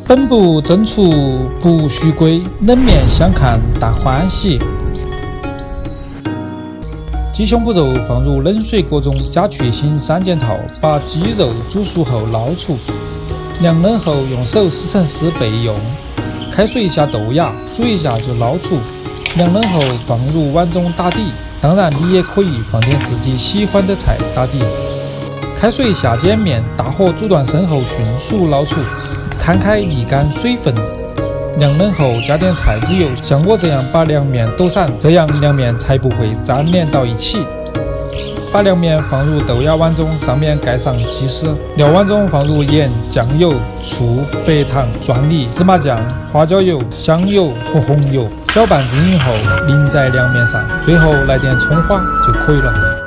本不蒸出不须归，冷面相看大欢喜。鸡胸脯肉放入冷水锅中，加去腥3件套，把鸡肉煮熟后捞出，凉冷后用手撕成丝备用。开水下豆芽，煮一下就捞出，凉冷后放入碗中打底。当然，你也可以放点自己喜欢的菜打底。开水下碱面，大火煮断生后迅速捞出，摊开沥干水分。凉冷后加点菜籽油，像我这样把凉面抖散，这样凉面才不会粘连到一起。把凉面放入豆芽碗中，上面盖上鸡丝。料碗中放入盐、酱油、醋、白糖、蒜泥、芝麻酱、花椒油、香油和红油，搅拌均匀后淋在凉面上，最后来点葱花就可以了。